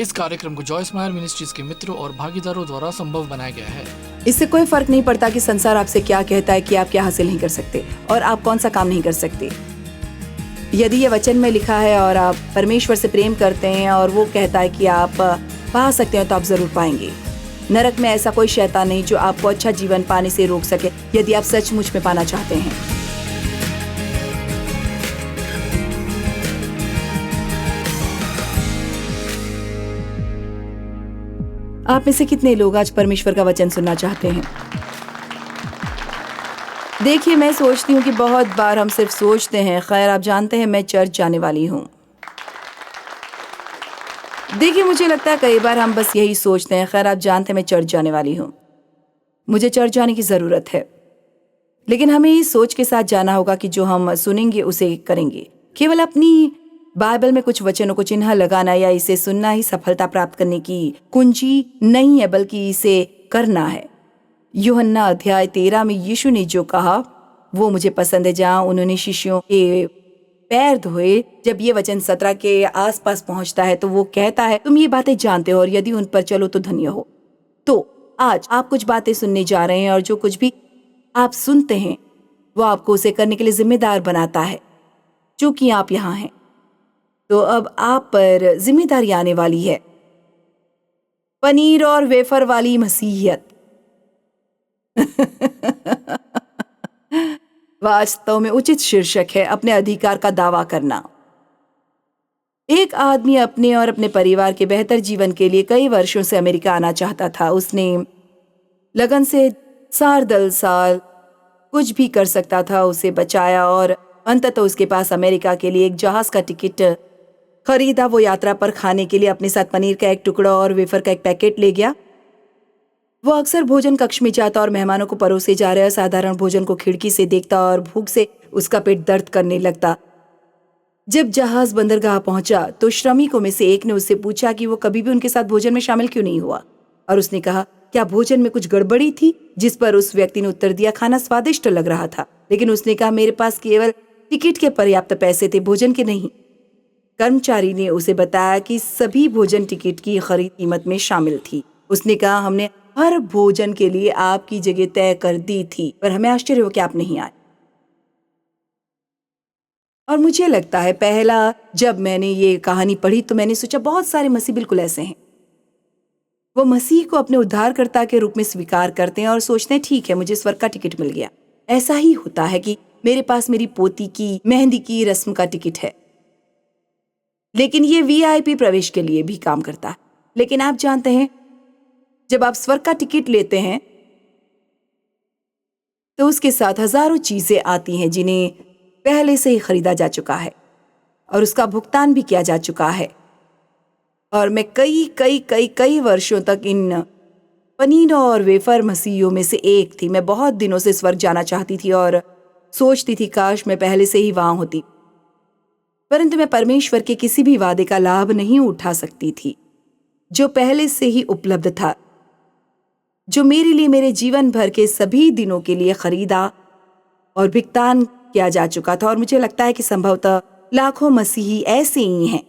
इस कार्यक्रम को जॉय स्माइल मिनिस्ट्रीज के मित्रों और भागीदारों द्वारा संभव बनाया गया है। इससे कोई फर्क नहीं पड़ता कि संसार आपसे क्या कहता है कि आप क्या हासिल नहीं कर सकते और आप कौन सा काम नहीं कर सकते। यदि ये वचन में लिखा है और आप परमेश्वर से प्रेम करते हैं और वो कहता है कि आप पा सकते हैं तो आप जरूर पाएंगे। नरक में ऐसा कोई शैतान नहीं जो आपको अच्छा जीवन पाने से रोक सके यदि आप सचमुच में पाना चाहते हैं। आप में से कितने लोग आज परमेश्वर का वचन सुनना चाहते हैं? देखिए, मैं सोचती हूँ कि बहुत बार हम सिर्फ सोचते हैं, खैर आप जानते हैं मैं चर्च जाने वाली हूँ। देखिए, मुझे लगता है कई बार हम बस यही सोचते हैं, खैर आप जानते हैं मैं चर्च जाने वाली हूँ, मुझे चर्च जाने की जरूरत है। लेकिन हमें इस सोच के साथ जाना होगा कि जो हम सुनेंगे उसे करेंगे। केवल अपनी बाइबल में कुछ वचनों को चिन्ह लगाना या इसे सुनना ही सफलता प्राप्त करने की कुंजी नहीं है, बल्कि इसे करना है। यूहन्ना अध्याय 13 में यीशु ने जो कहा वो मुझे पसंद है, जहाँ उन्होंने शिष्यों के पैर धोए। जब ये वचन 17 के आसपास पहुंचता है तो वो कहता है, तुम ये बातें जानते हो और यदि उन पर चलो तो धन्य हो। तो आज आप कुछ बातें सुनने जा रहे हैं और जो कुछ भी आप सुनते हैं वो आपको उसे करने के लिए जिम्मेदार बनाता है। चूंकि आप यहाँ हैं तो अब आप पर जिम्मेदारी आने वाली है। पनीर और वेफर वाली मसीहियत। वास्तव में उचित शीर्षक है अपने अधिकार का दावा करना। एक आदमी अपने और अपने परिवार के बेहतर जीवन के लिए कई वर्षों से अमेरिका आना चाहता था। उसने लगन से साल दर साल कुछ भी कर सकता था, उसे बचाया और अंततः उसके पास अमेरिका के लिए एक जहाज का टिकट खरीदा। वो यात्रा पर खाने के लिए अपने साथ पनीर का एक टुकड़ा और वेफर का एक पैकेट ले गया। वो अक्सर भोजन कक्ष में जाता और मेहमानों को परोसे जा रहे साधारण भोजन को खिड़की से देखता और भूख से उसका पेट दर्द करने लगता। जब जहाज बंदरगाह पहुंचा तो श्रमिकों में से एक ने उससे पूछा कि वो कभी भी उनके साथ भोजन में शामिल क्यों नहीं हुआ, और उसने कहा क्या भोजन में कुछ गड़बड़ी थी। जिस पर उस व्यक्ति ने उत्तर दिया, खाना स्वादिष्ट लग रहा था, लेकिन उसने कहा मेरे पास केवल टिकट के पर्याप्त पैसे थे, भोजन के नहीं। कर्मचारी ने उसे बताया कि सभी भोजन टिकट की खरीद कीमत में शामिल थी। उसने कहा हमने हर भोजन के लिए आपकी जगह तय कर दी थी, पर हमें आश्चर्य हो कि आप नहीं आए। और मुझे लगता है पहला जब मैंने ये कहानी पढ़ी तो मैंने सोचा बहुत सारे मसीह बिल्कुल ऐसे हैं। वो मसीह को अपने उद्धारकर्ता के रूप में स्वीकार करते हैं और सोचते हैं ठीक है मुझे स्वर्ग का टिकट मिल गया। ऐसा ही होता है कि मेरे पास मेरी पोती की मेहंदी की रस्म का टिकट है, लेकिन ये वीआईपी प्रवेश के लिए भी काम करता है। लेकिन आप जानते हैं जब आप स्वर्ग का टिकट लेते हैं तो उसके साथ हजारों चीजें आती हैं जिन्हें पहले से ही खरीदा जा चुका है और उसका भुगतान भी किया जा चुका है। और मैं कई कई कई कई वर्षों तक इन पनीर और वेफर मसीहियों में से एक थी। मैं बहुत दिनों से स्वर्ग जाना चाहती थी और सोचती थी काश मैं पहले से ही वहां होती, परंतु मैं परमेश्वर के किसी भी वादे का लाभ नहीं उठा सकती थी जो पहले से ही उपलब्ध था, जो मेरे लिए मेरे जीवन भर के सभी दिनों के लिए खरीदा और भुगतान किया जा चुका था। और मुझे लगता है कि संभवतः लाखों मसीही ऐसे ही हैं।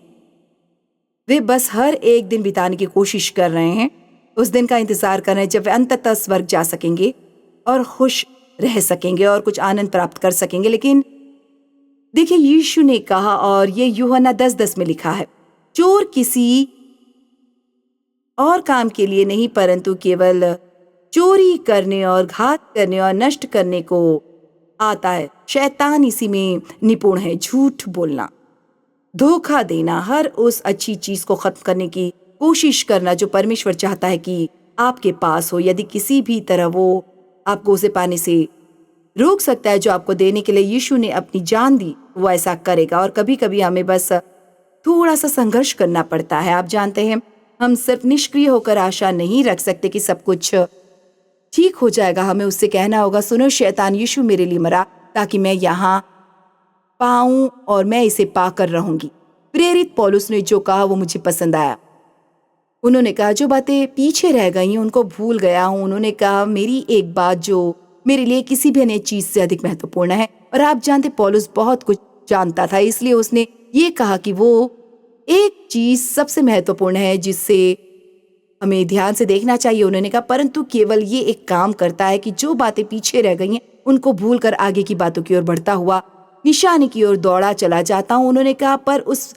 वे बस हर एक दिन बिताने की कोशिश कर रहे हैं, उस दिन का इंतजार कर रहे हैं जब वे अंततः स्वर्ग जा सकेंगे और खुश रह सकेंगे और कुछ आनंद प्राप्त कर सकेंगे। लेकिन देखिए यीशु ने कहा, और ये यूहन्ना 10:10 में लिखा है, चोर किसी और काम के लिए नहीं परंतु केवल चोरी करने और घात करने और नष्ट करने को आता है। शैतान इसी में निपुण है, झूठ बोलना, धोखा देना, हर उस अच्छी चीज को खत्म करने की कोशिश करना जो परमेश्वर चाहता है कि आपके पास हो। यदि किसी भी तरह वो आपको उसे पाने से रोक सकता है जो आपको देने के लिए यीशु ने अपनी जान दी, वो ऐसा करेगा। और कभी कभी हमें बस थोड़ा सा संघर्ष करना पड़ता है। आप जानते हैं हम सिर्फ निष्क्रिय होकर आशा नहीं रख सकते कि सब कुछ ठीक हो जाएगा। हमें उससे कहना होगा, सुनो शैतान, यीशु मेरे लिए मरा ताकि मैं यहाँ पाऊं और मैं इसे पाकर रहूंगी। प्रेरित पौलुस ने जो कहा वो मुझे पसंद आया। उन्होंने कहा जो बातें पीछे रह गई उनको भूल गया हूं। उन्होंने कहा मेरी एक बात जो मेरे लिए किसी भी अन्य चीज से अधिक महत्वपूर्ण है। और आप जानते पौलुस बहुत कुछ जानता था, इसलिए उसने ये कहा कि वो एक चीज सबसे महत्वपूर्ण है जिससे हमें ध्यान से देखना चाहिए, उन्होंने कहा, परंतु केवल ये एक काम करता है कि जो बातें पीछे रह गई हैं उनको भूलकर आगे की बातों की ओर बढ़ता हुआ निशाने की ओर दौड़ा चला जाता हूँ। उन्होंने कहा, पर उस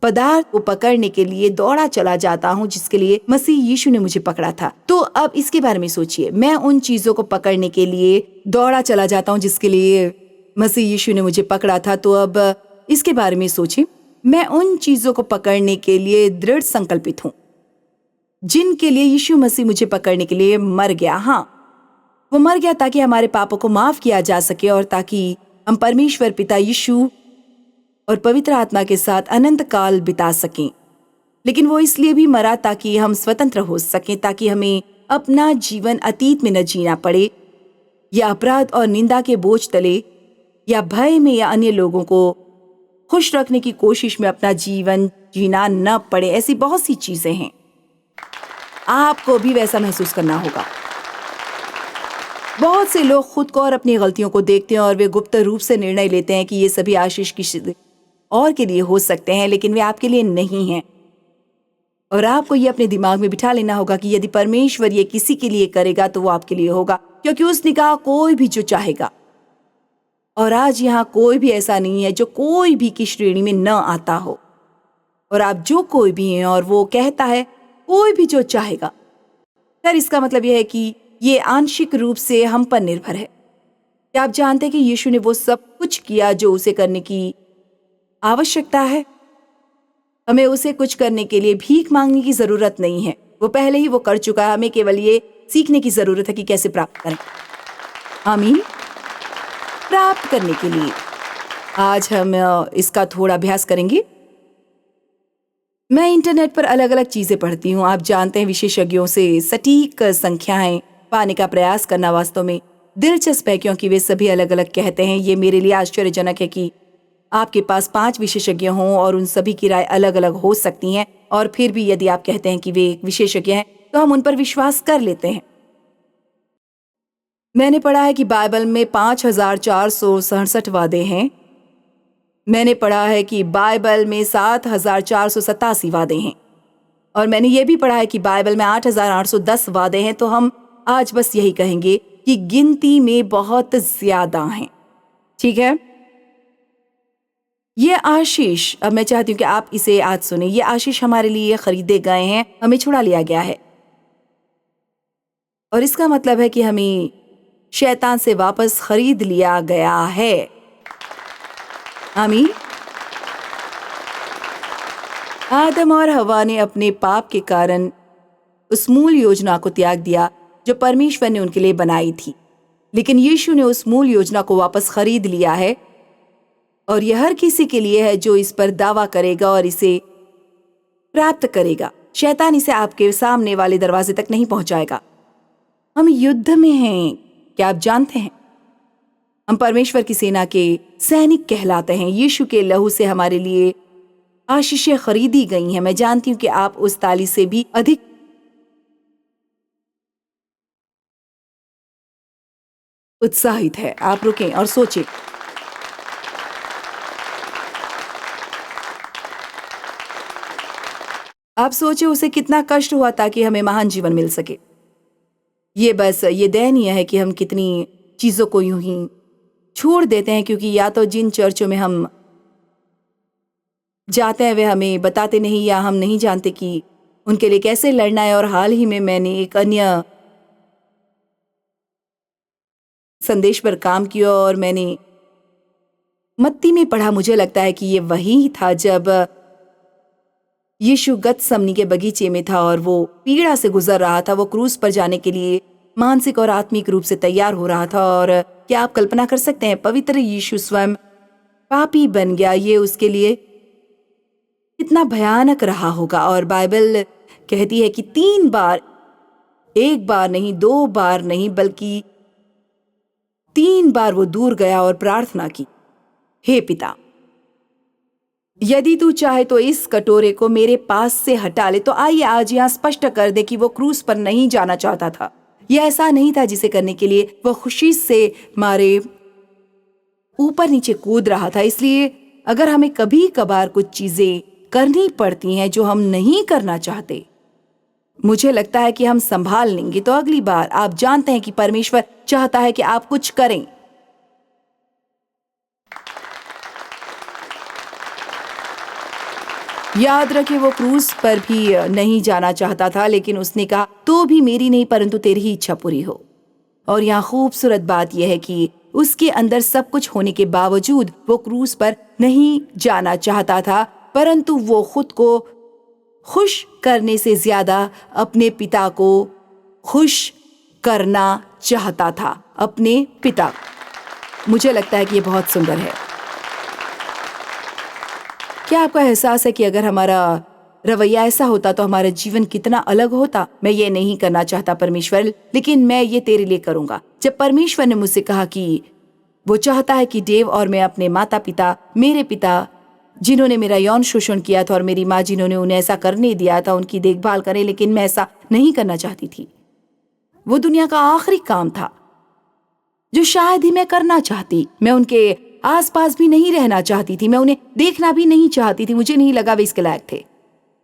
पदार्थ को पकड़ने के लिए दौड़ा चला जाता हूँ जिसके लिए मसीह यीशु ने मुझे पकड़ा था। तो अब इसके बारे में सोचिए, मैं उन चीजों को पकड़ने के लिए दौड़ा चला जाता हूँ जिसके लिए मसीह यीशु ने मुझे पकड़ा था। तो अब इसके बारे में सोचिए, मैं उन चीजों को पकड़ने के लिए दृढ़ संकल्पित हूँ जिनके लिए यीशु मसीह मुझे पकड़ने के लिए मर गया। हाँ, वो मर गया ताकि हमारे पापों को माफ किया जा सके और ताकि हम परमेश्वर पिता, यीशु और पवित्र आत्मा के साथ अनंत काल बिता सकें। लेकिन वो इसलिए भी मरा ताकि हम स्वतंत्र हो सकें, ताकि हमें अपना जीवन अतीत में न जीना पड़े या अपराध और निंदा के बोझ तले या भय में या अन्य लोगों को खुश रखने की कोशिश में अपना जीवन जीना न पड़े। ऐसी बहुत सी चीजें हैं, आपको भी वैसा महसूस करना होगा। बहुत से लोग खुद को और अपनी गलतियों को देखते हैं और वे गुप्त रूप से निर्णय लेते हैं कि ये सभी आशीष किसी और के लिए हो सकते हैं, लेकिन वे आपके लिए नहीं हैं। और आपको ये अपने दिमाग में बिठा लेना होगा कि यदि परमेश्वर ये किसी के लिए करेगा तो वो आपके लिए होगा, क्योंकि उसने कहा कोई भी जो चाहेगा। और आज यहाँ कोई भी ऐसा नहीं है जो कोई भी की श्रेणी में न आता हो। और आप जो कोई भी हैं और वो कहता है कोई भी जो चाहेगा, फिर इसका मतलब यह है कि ये आंशिक रूप से हम पर निर्भर है। क्या आप जानते हैं कि यीशु ने वो सब कुछ किया जो उसे करने की आवश्यकता है? हमें उसे कुछ करने के लिए भीख मांगने की जरूरत नहीं है, वो पहले ही वो कर चुका है। हमें केवल ये सीखने की जरूरत है कि कैसे प्राप्त करें। आमीन। प्राप्त करने के लिए आज हम इसका थोड़ा अभ्यास करेंगे। मैं इंटरनेट पर अलग अलग चीजें पढ़ती हूँ। आप जानते हैं, विशेषज्ञों से सटीक संख्याएं पाने का प्रयास करना वास्तव में दिलचस्प है, क्योंकि वे सभी अलग अलग कहते हैं। ये मेरे लिए आश्चर्यजनक है कि आपके पास 5 विशेषज्ञ हों और उन सभी की राय अलग अलग हो सकती हैं, और फिर भी यदि आप कहते हैं कि वे एक विशेषज्ञ हैं तो हम उन पर विश्वास कर लेते हैं। मैंने पढ़ा है कि बाइबल में 5467 वादे हैं। मैंने पढ़ा है कि बाइबल में 7487 वादे हैं, और मैंने ये भी पढ़ा है कि बाइबल में 8810 वादे हैं। तो हम आज बस यही कहेंगे कि गिनती में बहुत ज्यादा हैं। ठीक है, ये आशीष, अब मैं चाहती हूँ कि आप इसे आज सुने। ये आशीष हमारे लिए खरीदे गए हैं, हमें छुड़ा लिया गया है, और इसका मतलब है कि हमें शैतान से वापस खरीद लिया गया है। आमीन। आदम और हवा ने अपने पाप के कारण उस मूल योजना को त्याग दिया जो परमेश्वर ने उनके लिए बनाई थी, लेकिन यीशु ने उस मूल योजना को वापस खरीद लिया है, और यह हर किसी के लिए है जो इस पर दावा करेगा और इसे प्राप्त करेगा। शैतान इसे आपके सामने वाले दरवाजे तक नहीं पहुंचाएगा। हम युद्ध में हैं, क्या आप जानते हैं? हम परमेश्वर की सेना के सैनिक कहलाते हैं। यीशु के लहू से हमारे लिए आशीषें खरीदी गई हैं। मैं जानती हूं कि आप उस ताली से भी अधिक उत्साहित है। आप रुकें और सोचें। आप सोचें उसे कितना कष्ट हुआ ताकि हमें महान जीवन मिल सके। ये दयनीय है कि हम कितनी चीजों को यूं ही छोड़ देते हैं, क्योंकि या तो जिन चर्चों में हम जाते हैं वे हमें बताते नहीं, या हम नहीं जानते कि उनके लिए कैसे लड़ना है। और हाल ही में मैंने एक अन्य संदेश पर काम किया और मैंने मत्ती में पढ़ा, मुझे लगता है कि ये वही था जब यीशु गतसमनी के बगीचे में था और वो पीड़ा से गुजर रहा था। वो क्रूस पर जाने के लिए मानसिक और आत्मिक रूप से तैयार हो रहा था। और क्या आप कल्पना कर सकते हैं, पवित्र यीशु स्वयं पापी बन गया। ये उसके लिए कितना भयानक रहा होगा। और बाइबल कहती है कि 3 बार, 1 बार नहीं, 2 बार नहीं, बल्कि 3 बार वो दूर गया और प्रार्थना की, हे पिता, यदि तू चाहे तो इस कटोरे को मेरे पास से हटा ले। तो आइए आज यहाँ स्पष्ट कर दे कि वो क्रूस पर नहीं जाना चाहता था। यह ऐसा नहीं था जिसे करने के लिए वो खुशी से मारे ऊपर नीचे कूद रहा था। इसलिए अगर हमें कभी कभार कुछ चीजें करनी पड़ती हैं जो हम नहीं करना चाहते। मुझे लगता है कि हम संभाल लेंगे तो अगली बार आप जानते हैं कि परमेश्वर चाहता है कि आप कुछ करें। याद रखें, वो क्रूस पर भी नहीं जाना चाहता था, लेकिन उसने कहा तो भी मेरी नहीं परंतु तेरी ही इच्छा पूरी हो। और यहाँ खूबसूरत बात यह है कि उसके अंदर सब कुछ होने के बावजूद वो क्रूस पर नहीं जाना चाहता था, परंतु वो खुद को खुश करने से ज्यादा अपने पिता को खुश करना चाहता था, अपने पिता। मुझे लगता है कि ये बहुत सुंदर है। क्या आपका एहसास है कि अगर हमारा रवैया ऐसा होता तो हमारा जीवन कितना अलग होता? मैं ये नहीं करना चाहता परमेश्वर, लेकिन मैं ये तेरे लिए करूंगा। जब परमेश्वर ने मुझसे कहा कि वो चाहता है कि देव और मैं अपने माता पिता, मेरे पिता जिन्होंने मेरा यौन शोषण किया था और मेरी माँ जिन्होंने उन्हें ऐसा करने दिया था, उनकी देखभाल करें, लेकिन मैं ऐसा नहीं करना चाहती थी। वो दुनिया का आखिरी काम था जो शायद ही मैं करना चाहती। मैं उनके आसपास भी नहीं रहना चाहती थी, मैं उन्हें देखना भी नहीं चाहती थी। मुझे नहीं लगा वे इसके लायक थे,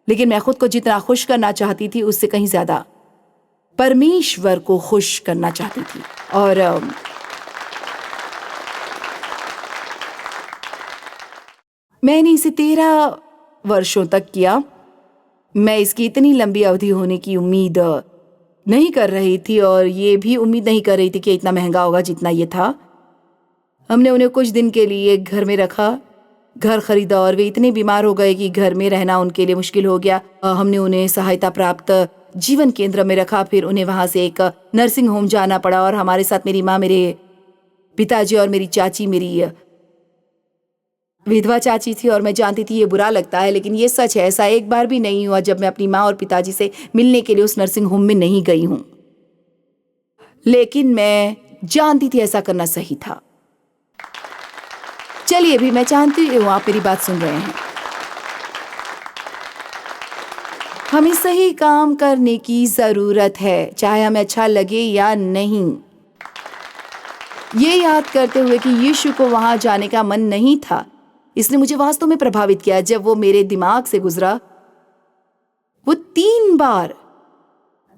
लेकिन मैं खुद को जितना खुश करना चाहती थी उससे कहीं ज्यादा परमेश्वर को खुश करना चाहती थी। और मैंने इसे 13 वर्षों तक किया। मैं इसकी इतनी लंबी अवधि होने की उम्मीद नहीं कर रही थी और ये भी उम्मीद नहीं कर रही थी कि इतना महंगा होगा जितना ये था। हमने उन्हें कुछ दिन के लिए घर में रखा, घर खरीदा और वे इतने बीमार हो गए कि घर में रहना उनके लिए मुश्किल हो गया। हमने उन्हें सहायता प्राप्त जीवन केंद्र में रखा, फिर उन्हें वहां से एक नर्सिंग होम जाना पड़ा और हमारे साथ मेरी माँ, मेरे पिताजी और मेरी चाची, मेरी विधवा चाची थी। और मैं जानती थी ये बुरा लगता है, लेकिन ये सच है। ऐसा एक बार भी नहीं हुआ जब मैं अपनी माँ और पिताजी से मिलने के लिए उस नर्सिंग होम में नहीं गई हूँ, लेकिन मैं जानती थी ऐसा करना सही था। चलिए, भी मैं जानती हूँ आप मेरी बात सुन रहे हैं। हमें सही काम करने की जरूरत है, चाहे हमें अच्छा लगे या नहीं। ये याद करते हुए कि यीशु को वहां जाने का मन नहीं था, इसने मुझे वास्तव में प्रभावित किया। जब वो मेरे दिमाग से गुजरा, वो 3 बार,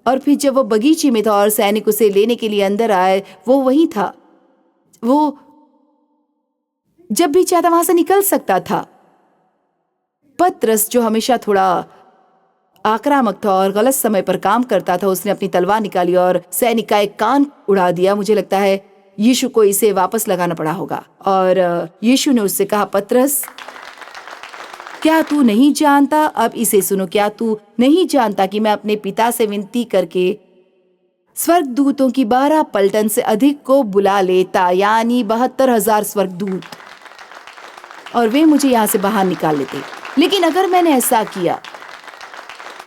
और फिर जब वो बगीचे में था और सैनिक उसे लेने के लिए अंदर आए, वो वही था। वो जब भी चाहता वहां से निकल सकता था। पतरस, जो हमेशा थोड़ा आक्रामक था और गलत समय पर काम करता था, उसने अपनी तलवार निकाली और सैनिक का एक कान उड़ा दिया। मुझे लगता है यीशु को इसे वापस लगाना पड़ा होगा। और यीशु ने उससे कहा, पतरस, क्या तू नहीं जानता? अब इसे सुनो, क्या तू नहीं जानता कि मैं अपने पिता से विनती करके स्वर्गदूतों की 12 पलटन से अधिक को बुला लेता, यानी 72,000 स्वर्गदूत, और वे मुझे यहां से बाहर निकाल लेते। लेकिन अगर मैंने ऐसा किया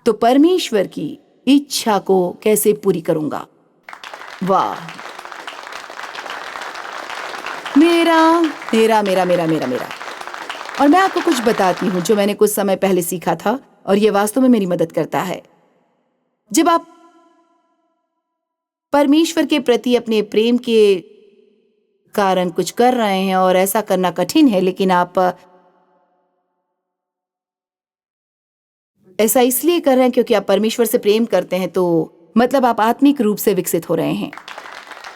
तो परमेश्वर की इच्छा को कैसे पूरी करूंगा? वाह, मेरा मेरा मेरा मेरा मेरा मेरा और मैं आपको कुछ बताती हूं जो मैंने कुछ समय पहले सीखा था, और यह वास्तव में मेरी मदद करता है। जब आप परमेश्वर के प्रति अपने प्रेम के कारण कुछ कर रहे हैं और ऐसा करना कठिन है, लेकिन आप ऐसा इसलिए कर रहे हैं क्योंकि आप परमेश्वर से प्रेम करते हैं, तो मतलब आप आत्मिक रूप से विकसित हो रहे हैं।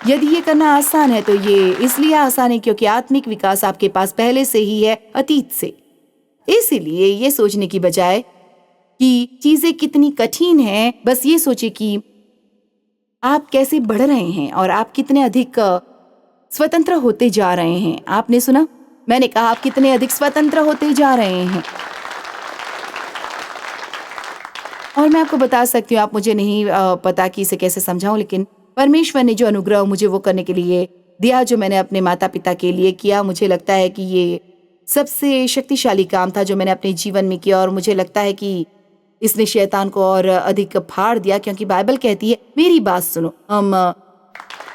यदि ये करना आसान है तो ये इसलिए आसान है क्योंकि आत्मिक विकास आपके पास पहले से ही है, अतीत से। इसीलिए ये सोचने की बजाय कि चीजें कितनी कठिन हैं, बस ये सोचे कि आप कैसे बढ़ रहे हैं और आप कितने अधिक स्वतंत्र होते जा रहे हैं। आपने सुना? मैंने कहा आप कितने अधिक स्वतंत्र होते जा रहे हैं। और मैं आपको बता सकती हूँ, आप मुझे नहीं पता कि इसे कैसे समझाऊं, लेकिन परमेश्वर ने जो अनुग्रह मुझे वो करने के लिए दिया जो मैंने अपने माता पिता के लिए किया, मुझे लगता है कि ये सबसे शक्तिशाली काम था जो मैंने अपने जीवन में किया। और मुझे लगता है कि इसने शैतान को और अधिक फाड़ दिया, क्योंकि बाइबल कहती है, मेरी बात सुनो, हम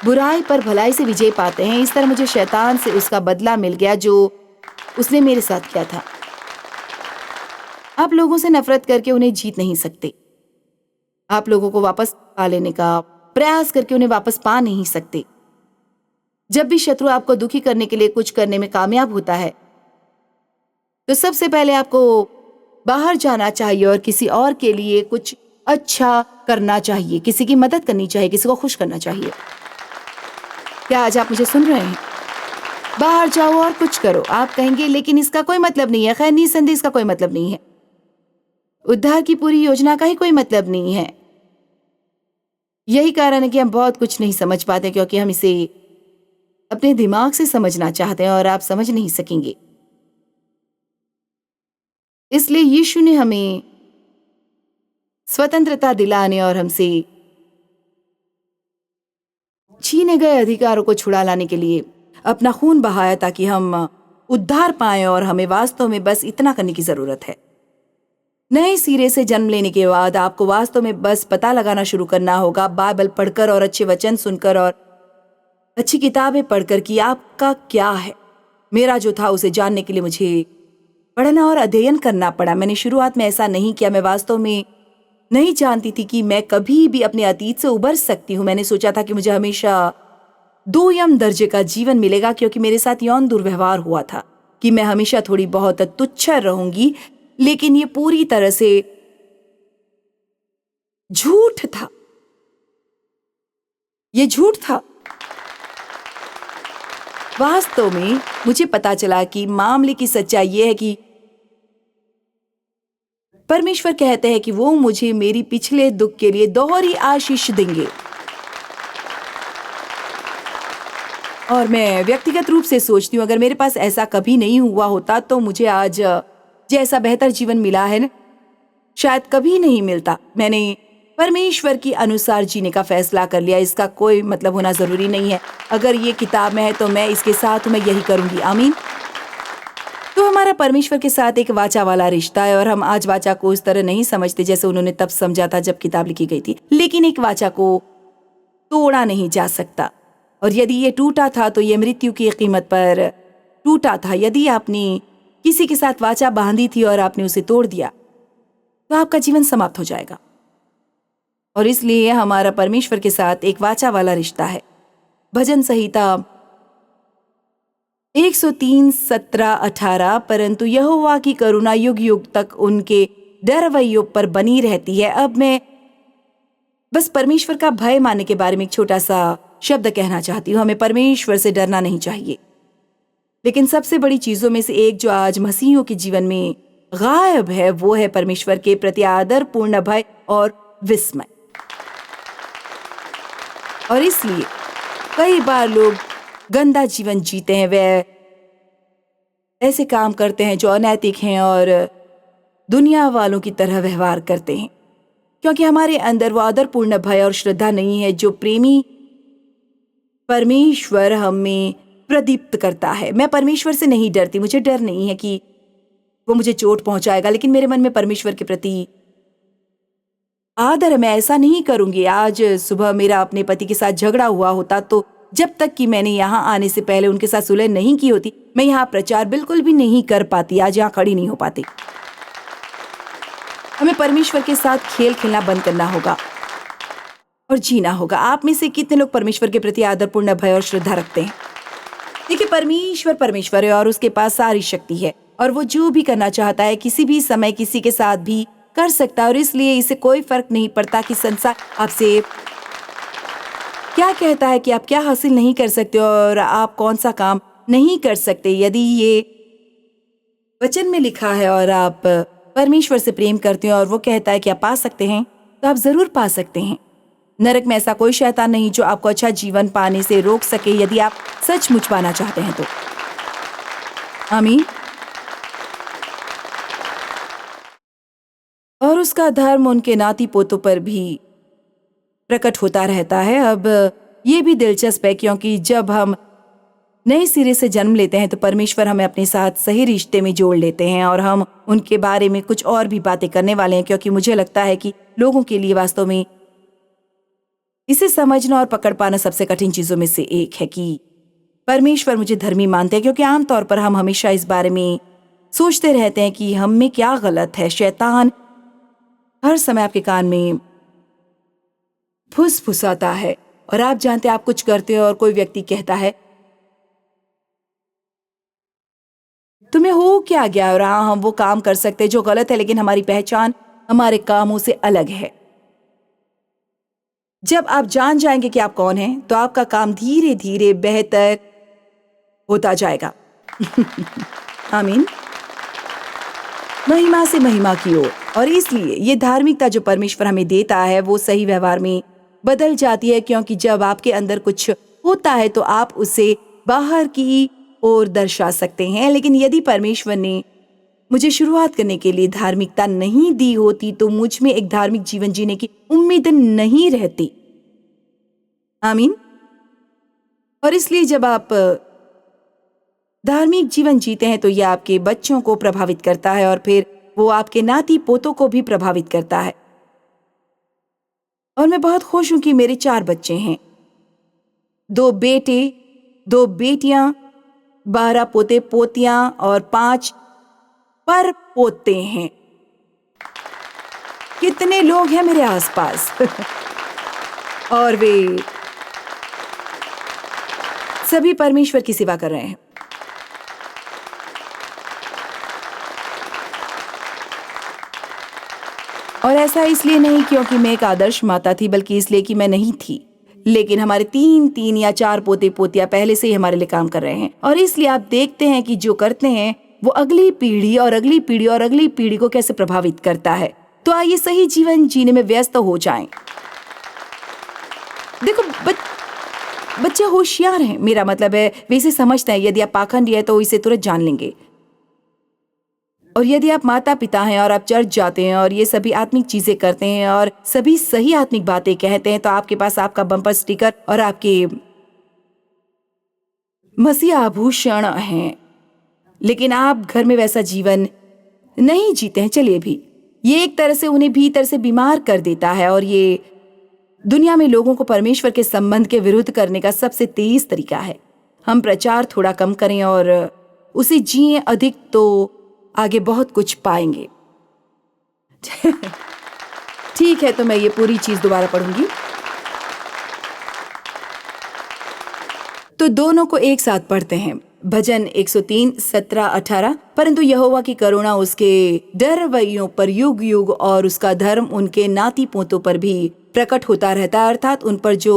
बुराई पर भलाई से विजय पाते हैं। इस तरह मुझे शैतान से उसका बदला मिल गया जो उसने मेरे साथ किया था। आप लोगों से नफरत करके उन्हें जीत नहीं सकते। आप लोगों को वापस पा लेने का प्रयास करके उन्हें वापस पा नहीं सकते। जब भी शत्रु आपको दुखी करने के लिए कुछ करने में कामयाब होता है, तो सबसे पहले आपको बाहर जाना चाहिए और किसी और के लिए कुछ अच्छा करना चाहिए, किसी की मदद करनी चाहिए, किसी को खुश करना चाहिए। क्या आज आप मुझे सुन रहे हैं? बाहर जाओ और कुछ करो। आप कहेंगे लेकिन इसका कोई मतलब नहीं है। खैर, निसंदेह इसका कोई मतलब नहीं है। उद्धार की पूरी योजना का ही कोई मतलब नहीं है। यही कारण है कि हम बहुत कुछ नहीं समझ पाते, क्योंकि हम इसे अपने दिमाग से समझना चाहते हैं और आप समझ नहीं सकेंगे। इसलिए यीशु ने हमें स्वतंत्रता दिलाने और हमसे छीने गए अधिकारों को छुड़ा लाने के लिए अपना खून बहाया, ताकि हम उद्धार पाएं। और हमें वास्तव में बस इतना करने की जरूरत है। नए सिरे से जन्म लेने के बाद आपको वास्तव में बस पता लगाना शुरू करना होगा, बाइबल पढ़कर और अच्छे वचन सुनकर और अच्छी किताबें पढ़कर, कि आपका क्या है। मेरा जो था उसे जानने के लिए मुझे पढ़ना और अध्ययन करना पड़ा। मैंने शुरुआत में ऐसा नहीं किया। मैं वास्तव में नहीं जानती थी कि मैं कभी भी अपने अतीत से उबर सकती हूँ। मैंने सोचा था कि मुझे हमेशा 2 दर्जे का जीवन मिलेगा, क्योंकि मेरे साथ यौन दुर्व्यवहार हुआ था, कि मैं हमेशा थोड़ी बहुत तुच्छ रहूंगी। लेकिन ये पूरी तरह से झूठ था। ये झूठ था। वास्तव में मुझे पता चला कि मामले की सच्चाई ये है कि परमेश्वर कहते हैं कि वो मुझे मेरी पिछले दुख के लिए दोहरी आशीष देंगे। और मैं व्यक्तिगत रूप से सोचती हूँ, अगर मेरे पास ऐसा कभी नहीं हुआ होता तो मुझे आज जैसा बेहतर जीवन मिला है ना, शायद कभी नहीं मिलता। मैंने परमेश्वर की अनुसार जीने का फैसला कर लिया। इसका कोई मतलब होना जरूरी नहीं है। अगर ये किताब में है तो मैं इसके साथ मैं यही करूंगी। आमीन। तो हमारा परमेश्वर के साथ एक वाचा वाला रिश्ता है, और हम आज वाचा को इस तरह नहीं समझते जैसे उन्होंने तब समझा था जब किताब लिखी गई थी। लेकिन एक वाचा को तोड़ा नहीं जा सकता, और यदि ये टूटा था तो ये मृत्यु की कीमत पर टूटा था। यदि आपने किसी के साथ वाचा बांधी थी और आपने उसे तोड़ दिया तो आपका जीवन समाप्त हो जाएगा। और इसलिए हमारा परमेश्वर के साथ एक वाचा वाला रिश्ता है। भजन संहिता 103:17-18, परंतु यहोवा की करुणा युग युग तक उनके डरवैयों पर बनी रहती है। अब मैं बस परमेश्वर का भय मानने के बारे में एक छोटा सा शब्द कहना चाहती हूँ। हमें परमेश्वर से डरना नहीं चाहिए। लेकिन सबसे बड़ी चीजों में से एक जो आज मसीहियों के जीवन में गायब है, वो है परमेश्वर के प्रति आदर पूर्ण भय और विस्मय। और इसलिए कई बार लोग गंदा जीवन जीते हैं। वे ऐसे काम करते हैं जो अनैतिक हैं और दुनिया वालों की तरह व्यवहार करते हैं, क्योंकि हमारे अंदर वो आदरपूर्ण भय और श्रद्धा नहीं है जो प्रेमी परमेश्वर हमें प्रदीप्त करता है। मैं परमेश्वर से नहीं डरती। मुझे डर नहीं है कि वो मुझे चोट पहुंचाएगा, लेकिन मेरे मन में परमेश्वर के प्रति आदर है। मैं ऐसा नहीं करूंगी। आज सुबह मेरा अपने पति के साथ झगड़ा हुआ होता, तो जब तक कि मैंने यहाँ आने से पहले उनके साथ सुलह नहीं की होती, मैं यहाँ प्रचार बिल्कुल भी नहीं कर पाती, आज यहाँ खड़ी नहीं हो पाती। हमें परमेश्वर के साथ खेल खेलना बंद करना होगा और जीना होगा। आप में से कितने लोग परमेश्वर के प्रति आदरपूर्ण भय और श्रद्धा रखते हैं? देखिए, परमेश्वर है और उसके पास सारी शक्ति है, और वो जो भी करना चाहता है किसी भी समय किसी के साथ भी कर सकता है। और इसलिए इसे कोई फर्क नहीं पड़ता कि संसार आपसे क्या कहता है कि आप क्या हासिल नहीं कर सकते और आप कौन सा काम नहीं कर सकते। यदि ये वचन में लिखा है और आप परमेश्वर से प्रेम करते हैं और वो कहता है कि आप पा सकते हैं, तो आप जरूर पा सकते हैं। नरक में ऐसा कोई शैतान नहीं जो आपको अच्छा जीवन पाने से रोक सके, यदि आप सचमुच पाना चाहते हैं तो। आमीन। और उसका धर्म उनके नाती पोतों पर भी प्रकट होता रहता है। अब ये भी दिलचस्प है, क्योंकि जब हम नए सिरे से जन्म लेते हैं तो परमेश्वर हमें अपने साथ सही रिश्ते में जोड़ लेते हैं, और हम उनके बारे में कुछ और भी बातें करने वाले हैं, क्योंकि मुझे लगता है कि लोगों के लिए वास्तव में इसे समझना और पकड़ पाना सबसे कठिन चीजों में से एक है कि परमेश्वर मुझे धर्मी मानते हैं, क्योंकि आमतौर पर हम हमेशा इस बारे में सोचते रहते हैं कि हम में क्या गलत है। शैतान हर समय आपके कान में फुसफुसाता है, और आप जानते हैं आप कुछ करते हो और कोई व्यक्ति कहता है तुम्हें हो क्या गया? और हाँ, हम वो काम कर सकते हैं जो गलत है, लेकिन हमारी पहचान हमारे कामों से अलग है। जब आप जान जाएंगे कि आप कौन हैं, तो आपका काम धीरे धीरे बेहतर होता जाएगा। आमीन। महिमा से महिमा की ओर। और इसलिए ये धार्मिकता जो परमेश्वर हमें देता है वो सही व्यवहार में बदल जाती है, क्योंकि जब आपके अंदर कुछ होता है तो आप उसे बाहर की ओर दर्शा सकते हैं। लेकिन यदि परमेश्वर ने मुझे शुरुआत करने के लिए धार्मिकता नहीं दी होती तो मुझ में एक धार्मिक जीवन जीने की उम्मीद नहीं रहती। आमीन। और इसलिए जब आप धार्मिक जीवन जीते हैं तो यह आपके बच्चों को प्रभावित करता है और फिर वो आपके नाती पोतों को भी प्रभावित करता है। और मैं बहुत खुश हूं कि मेरे 4 बच्चे हैं, 2 बेटे, 2 बेटियां, 12 पोते पोतियां और 5 पर पोते हैं। कितने लोग हैं मेरे आसपास। और वे सभी परमेश्वर की सेवा कर रहे हैं। और ऐसा इसलिए नहीं क्योंकि मैं एक आदर्श माता थी, बल्कि इसलिए कि मैं नहीं थी। लेकिन हमारे 3 या 4 पोते पोतियां पहले से ही हमारे लिए काम कर रहे हैं। और इसलिए आप देखते हैं कि जो करते हैं वो अगली पीढ़ी और अगली पीढ़ी और अगली पीढ़ी को कैसे प्रभावित करता है। तो आइए सही जीवन जीने में व्यस्त हो जाएं। देखो बच्चे होशियार हैं, मेरा मतलब है वे इसे समझते हैं। यदि आप पाखंडी है तो इसे तुरंत जान लेंगे। और यदि आप माता पिता हैं और आप चर्च जाते हैं और ये सभी आत्मिक चीजें करते हैं और सभी सही आत्मिक बातें कहते हैं, तो आपके पास आपका बम्पर स्टिकर और आपके मसीह आभूषण हैं। लेकिन आप घर में वैसा जीवन नहीं जीते हैं। चलिए भी, ये एक तरह से उन्हें भीतर से बीमार कर देता है। और ये दुनिया में लोगों को परमेश्वर के संबंध के विरुद्ध करने का सबसे तेज तरीका है। हम प्रचार थोड़ा कम करें और उसे जिए अधिक, तो आगे बहुत कुछ पाएंगे। ठीक है, तो मैं ये पूरी चीज दोबारा पढ़ूंगी। तो दोनों को एक साथ पढ़ते हैं। भजन 103, 17, 18। परंतु यहोवा की करुणा उसके डरवैयों पर युग युग और उसका धर्म उनके नाती पोतों पर भी प्रकट होता रहता है, अर्थात उन पर जो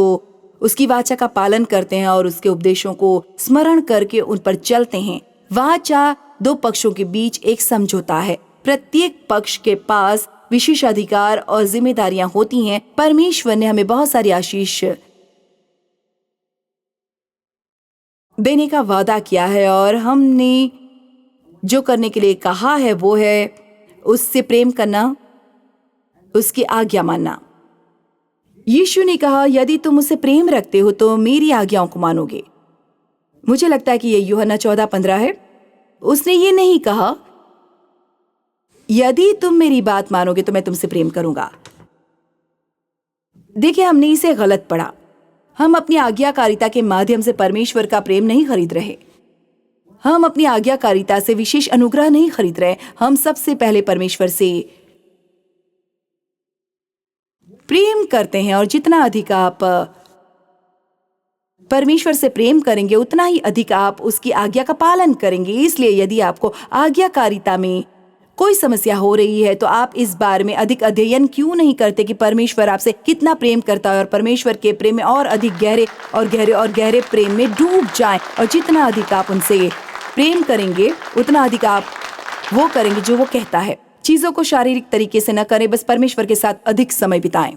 उसकी वाचा का पालन करते हैं और उसके उपदेशों को स्मरण करके उन पर चलते हैं। वाचा 2 पक्षों के बीच एक समझौता है। प्रत्येक पक्ष के पास विशेष अधिकार और जिम्मेदारियां होती हैं। परमेश्वर ने हमें बहुत सारी आशीष देने का वादा किया है और हमने जो करने के लिए कहा है वो है उससे प्रेम करना, उसकी आज्ञा मानना। यीशु ने कहा, यदि तुम मुझसे प्रेम रखते हो तो मेरी आज्ञाओं को मानोगे। मुझे लगता है कि ये यूहन्ना 14:15 है। उसने ये नहीं कहा, यदि तुम मेरी बात मानोगे तो मैं तुमसे प्रेम करूंगा। देखिए, हमने इसे गलत पढ़ा। हम अपनी आज्ञाकारिता के माध्यम से परमेश्वर का प्रेम नहीं खरीद रहे। हम अपनी आज्ञाकारिता से विशेष अनुग्रह नहीं खरीद रहे। हम सबसे पहले परमेश्वर से प्रेम करते हैं। और जितना अधिक आप परमेश्वर से प्रेम करेंगे उतना ही अधिक आप उसकी आज्ञा का पालन करेंगे। इसलिए यदि आपको आज्ञाकारिता में कोई समस्या हो रही है तो आप इस बारे में अधिक अध्ययन क्यों नहीं करते कि परमेश्वर आपसे कितना प्रेम करता है और परमेश्वर के प्रेम में और अधिक गहरे और गहरे और गहरे प्रेम में डूब जाएं। और जितना अधिक आप उनसे प्रेम करेंगे उतना अधिक आप वो करेंगे जो वो कहता है। चीजों को शारीरिक तरीके से न करें, बस परमेश्वर के साथ अधिक समय बिताएं।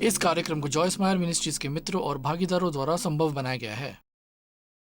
इस कार्यक्रम को जॉयस मायर मिनिस्ट्रीज के मित्रों और भागीदारों द्वारा संभव बनाया गया है।